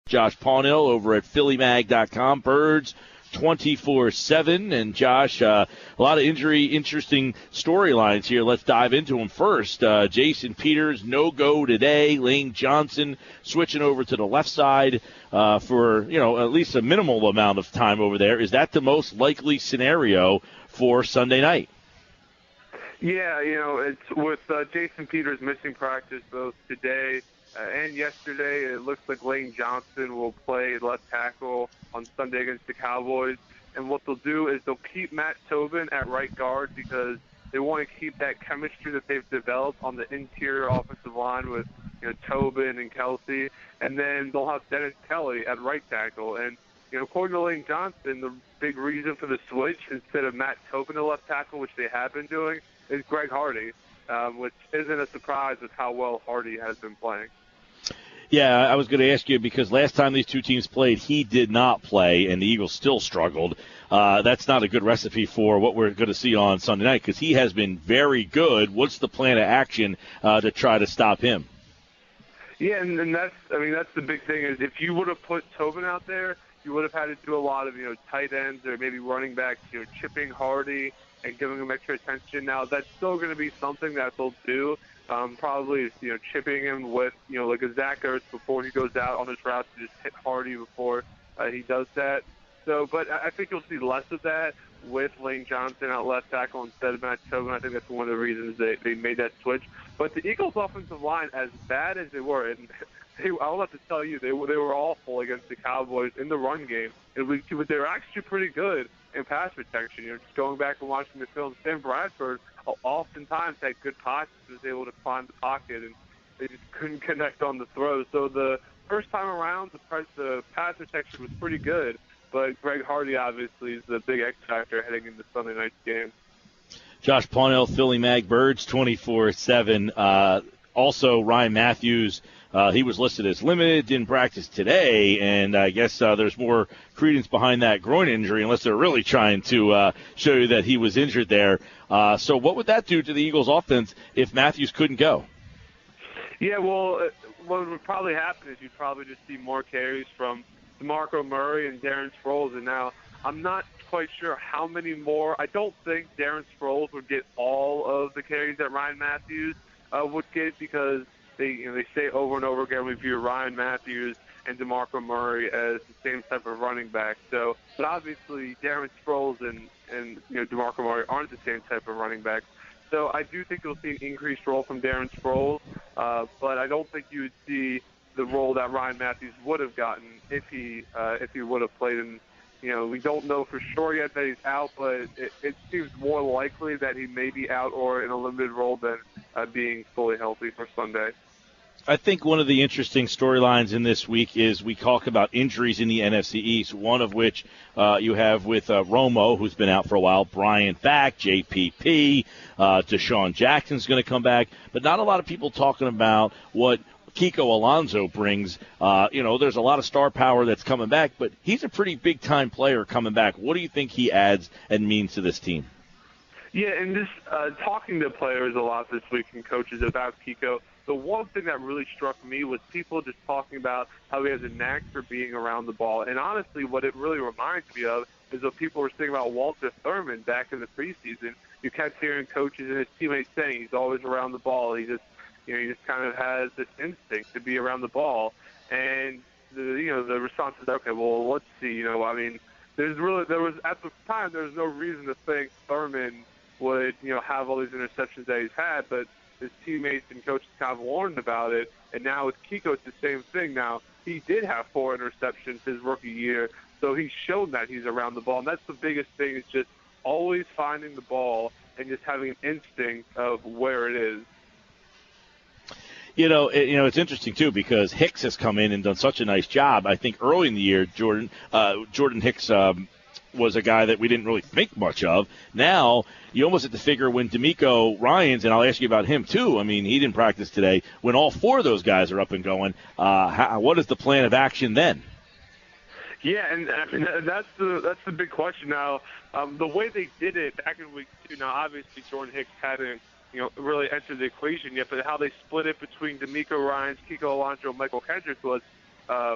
Josh Paunil over at PhillyMag.com. Birds 24/7. And Josh, a lot of interesting storylines here. Let's dive into them first. Jason Peters, no-go today. Lane Johnson switching over to the left side for, at least a minimal amount of time over there. Is that the most likely scenario for Sunday night? Yeah, it's with Jason Peters missing practice both today and yesterday. It looks like Lane Johnson will play left tackle on Sunday against the Cowboys. And what they'll do is they'll keep Matt Tobin at right guard because they want to keep that chemistry that they've developed on the interior offensive line with Tobin and Kelsey. And then they'll have Dennis Kelly at right tackle. And according to Lane Johnson, the big reason for the switch instead of Matt Tobin at left tackle, which they have been doing, is Greg Hardy, which isn't a surprise with how well Hardy has been playing. Yeah, I was going to ask you because last time these two teams played, he did not play, and the Eagles still struggled. That's not a good recipe for what we're going to see on Sunday night because he has been very good. What's the plan of action to try to stop him? Yeah, and that's the big thing is if you would have put Tobin out there, you would have had to do a lot of tight ends or maybe running backs, chipping Hardy and giving him extra attention. Now that's still going to be something that they'll do. Probably chipping him with like a Zach Ertz before he goes out on his route to just hit Hardy before he does that. So, but I think you'll see less of that with Lane Johnson at left tackle instead of Matt Tobin. I think that's one of the reasons they made that switch. But the Eagles' offensive line, as bad as they were, and I'll have to tell you, they were awful against the Cowboys in the run game. But they were actually pretty good in pass protection. Just going back and watching the film, Sam Bradford oftentimes had good pockets, was able to climb the pocket, and they just couldn't connect on the throw. So the first time around, the pass protection was pretty good, but Greg Hardy obviously is the big X factor heading into Sunday night's game. Josh Paunil, Philly Mag, Birds 24/7. Also, Ryan Matthews, he was listed as limited, didn't practice today, and I guess there's more credence behind that groin injury unless they're really trying to show you that he was injured there. So what would that do to the Eagles' offense if Matthews couldn't go? Yeah, well, what would probably happen is you'd probably just see more carries from DeMarco Murray and Darren Sproles, and now I'm not quite sure how many more. I don't think Darren Sproles would get all of the carries that Ryan Matthews would get because they say over and over again we view Ryan Matthews and DeMarco Murray as the same type of running back. So, but obviously Darren Sproles and DeMarco Murray aren't the same type of running backs. So I do think you'll see an increased role from Darren Sproles, but I don't think you would see the role that Ryan Matthews would have gotten if he would have played in. We don't know for sure yet that he's out, but it seems more likely that he may be out or in a limited role than being fully healthy for Sunday. I think one of the interesting storylines in this week is we talk about injuries in the NFC East, one of which you have with Romo, who's been out for a while, Bryant back, JPP, Deshaun Jackson's going to come back, but not a lot of people talking about what Kiko Alonso brings. There's a lot of star power that's coming back, but he's a pretty big-time player coming back. What do you think he adds and means to this team? Yeah, and just talking to players a lot this week and coaches about Kiko, the one thing that really struck me was people just talking about how he has a knack for being around the ball. And honestly, what it really reminds me of is what people were saying about Walter Thurman back in the preseason. You kept hearing coaches and his teammates saying he's always around the ball. He just kind of has this instinct to be around the ball. And the response is, okay, well, let's see. There was at the time there was no reason to think Thurman would have all these interceptions that he's had, but his teammates and coaches kind of warned about it. And now with Kiko, it's the same thing. Now he did have 4 interceptions his rookie year, so he's shown that he's around the ball, and that's the biggest thing is just always finding the ball and just having an instinct of where it is. It's interesting, too, because Hicks has come in and done such a nice job. I think early in the year, Jordan Hicks was a guy that we didn't really think much of. Now, you almost have to figure when D'Amico Ryans, and I'll ask you about him, too. I mean, he didn't practice today. When all 4 of those guys are up and going, what is the plan of action then? Yeah, and I mean, that's the big question. Now, the way they did it back in week 2, now, obviously, Jordan Hicks hadn't really entered the equation yet, but how they split it between D'Amico Ryans, Kiko Alonso, and Michael Kendricks was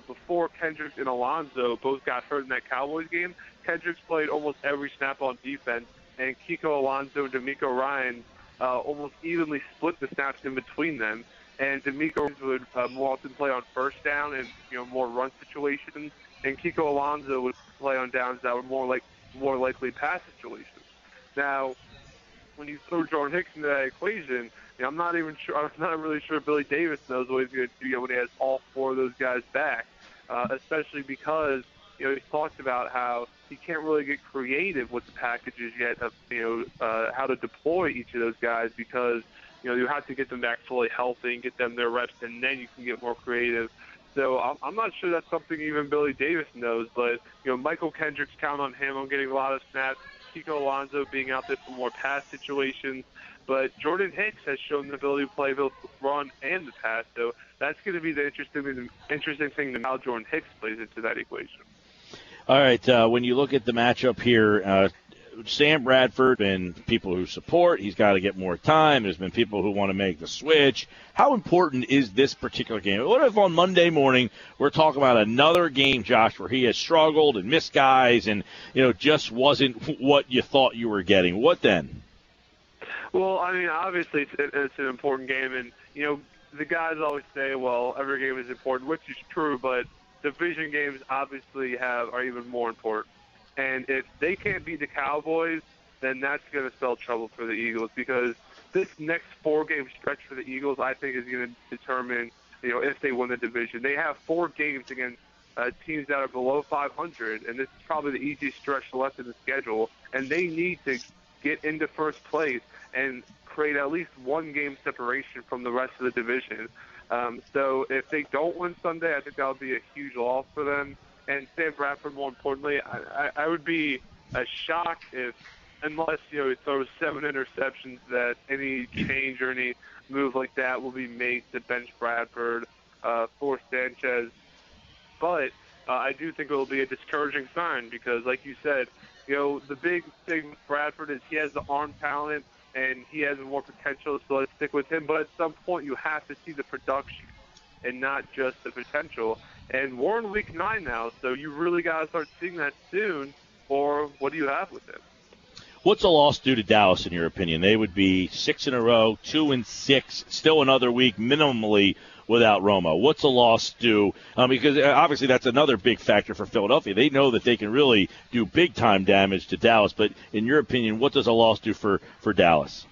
before Kendricks and Alonso both got hurt in that Cowboys game, Kendricks played almost every snap on defense, and Kiko Alonso and D'Amico Ryans almost evenly split the snaps in between them. And D'Amico would more often play on first down and more run situations, and Kiko Alonso would play on downs that were more likely pass situations. Now, when you throw Jordan Hicks into that equation, I'm not really sure Billy Davis knows what he's going to do when he has all four of those guys back, especially because he's talked about how he can't really get creative with the packages yet of how to deploy each of those guys because you have to get them back fully healthy and get them their reps, and then you can get more creative. So I'm not sure that's something even Billy Davis knows, but Michael Kendricks, count on him on getting a lot of snaps. Kiko Alonso being out there for more pass situations. But Jordan Hicks has shown the ability to play both the run and the pass, so that's going to be the interesting thing to how Jordan Hicks plays into that equation. All right, when you look at the matchup here, Sam Bradford and people who support, he's got to get more time. There's been people who want to make the switch. How important is this particular game? What if on Monday morning we're talking about another game, Josh, where he has struggled and missed guys and, just wasn't what you thought you were getting? What then? Well, I mean, obviously it's an important game, and, the guys always say, well, every game is important, which is true, but division games obviously are even more important. And if they can't beat the Cowboys, then that's going to spell trouble for the Eagles because this next 4-game stretch for the Eagles, I think, is going to determine, if they win the division. They have 4 games against teams that are below 500, and this is probably the easiest stretch left in the schedule. And they need to get into first place and create at least 1 game separation from the rest of the division. So if they don't win Sunday, I think that would be a huge loss for them. And Sam Bradford, more importantly, I would be shocked unless he throws 7 interceptions, that any change or any move like that will be made to bench Bradford for Sanchez. But I do think it will be a discouraging sign because, like you said, the big thing with Bradford is he has the arm talent and he has more potential, so let's stick with him. But at some point, you have to see the production and not just the potential. And we're in week 9 now, so you really got to start seeing that soon, or what do you have with it? What's a loss do to Dallas, in your opinion? They would be 6 in a row, 2-6, still another week minimally without Romo. What's a loss do? Because obviously that's another big factor for Philadelphia. They know that they can really do big-time damage to Dallas, but in your opinion, what does a loss do for Dallas?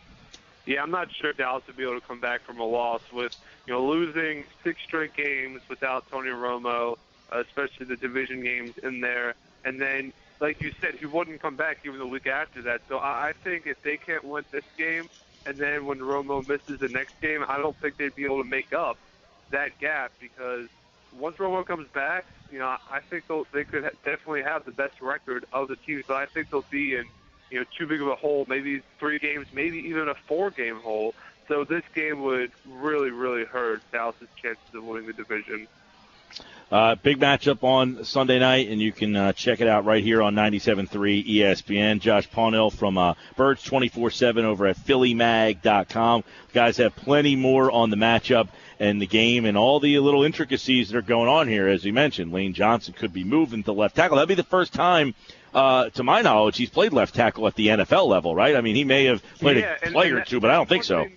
Yeah, I'm not sure Dallas would be able to come back from a loss with, losing 6 straight games without Tony Romo, especially the division games in there. And then, like you said, he wouldn't come back even the week after that. So I think if they can't win this game, and then when Romo misses the next game, I don't think they'd be able to make up that gap because once Romo comes back, I think they could definitely have the best record of the team. So I think they'll be in too big of a hole, maybe 3 games, maybe even a 4-game hole. So this game would really, really hurt Dallas' chances of winning the division. Big matchup on Sunday night, and you can check it out right here on 97.3 ESPN. Josh Paunil from Birds 24/7 over at PhillyMag.com. Guys have plenty more on the matchup and the game and all the little intricacies that are going on here. As you mentioned, Lane Johnson could be moving to left tackle. That'd be the first time, to my knowledge, he's played left tackle at the NFL level, right? I mean, he may have played a play or two, but I don't think so.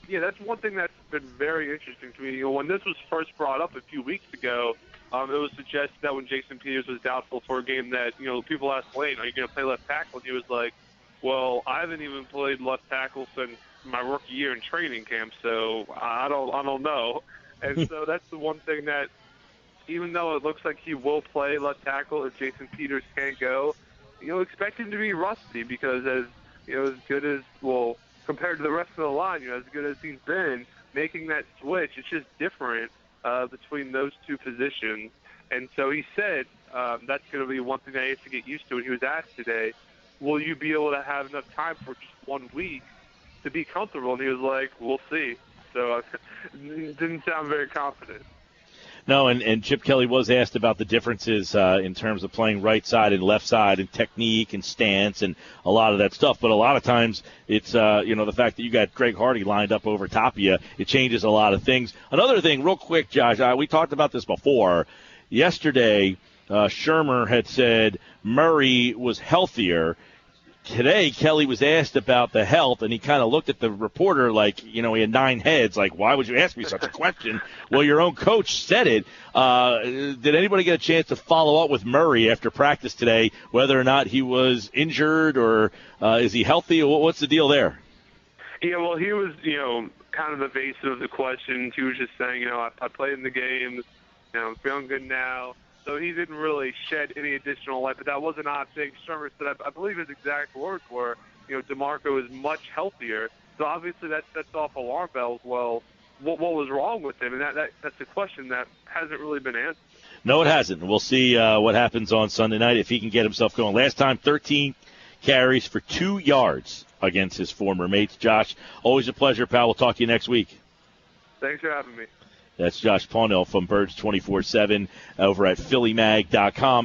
Yeah, that's one thing that's been very interesting to me. When this was first brought up a few weeks ago, it was suggested that when Jason Peters was doubtful for a game that, people asked Lane, are you going to play left tackle? And he was like, well, I haven't even played left tackle since my rookie year in training camp, so I don't know. And so that's the one thing that, even though it looks like he will play left tackle if Jason Peters can't go, expect him to be rusty because as good as, compared to the rest of the line, as good as he's been, making that switch, it's just different between those two positions. And so he said that's going to be one thing that he has to get used to. And he was asked today, will you be able to have enough time for just 1 week to be comfortable? And he was like, we'll see. So it didn't sound very confident. No, and Chip Kelly was asked about the differences in terms of playing right side and left side and technique and stance and a lot of that stuff. But a lot of times it's, the fact that you got Greg Hardy lined up over top of you, it changes a lot of things. Another thing, real quick, Josh, we talked about this before. Yesterday, Shermer had said Murray was healthier. Today, Kelly was asked about the health, and he kind of looked at the reporter like, he had 9 heads. Like, why would you ask me such a question? Well, your own coach said it. Did anybody get a chance to follow up with Murray after practice today, whether or not he was injured or is he healthy? What's the deal there? Yeah, well, he was, kind of evasive of the questions. He was just saying, I played in the games, I'm feeling good now. So he didn't really shed any additional light, but that was an odd thing. Shermer said, I believe his exact words were, DeMarco is much healthier. So obviously that sets off alarm bells. Well, what was wrong with him? And that's a question that hasn't really been answered. No, it hasn't. We'll see what happens on Sunday night if he can get himself going. Last time, 13 carries for 2 yards against his former mates. Josh, always a pleasure, pal. We'll talk to you next week. Thanks for having me. That's Josh Paunil from Birds 24/7 over at PhillyMag.com.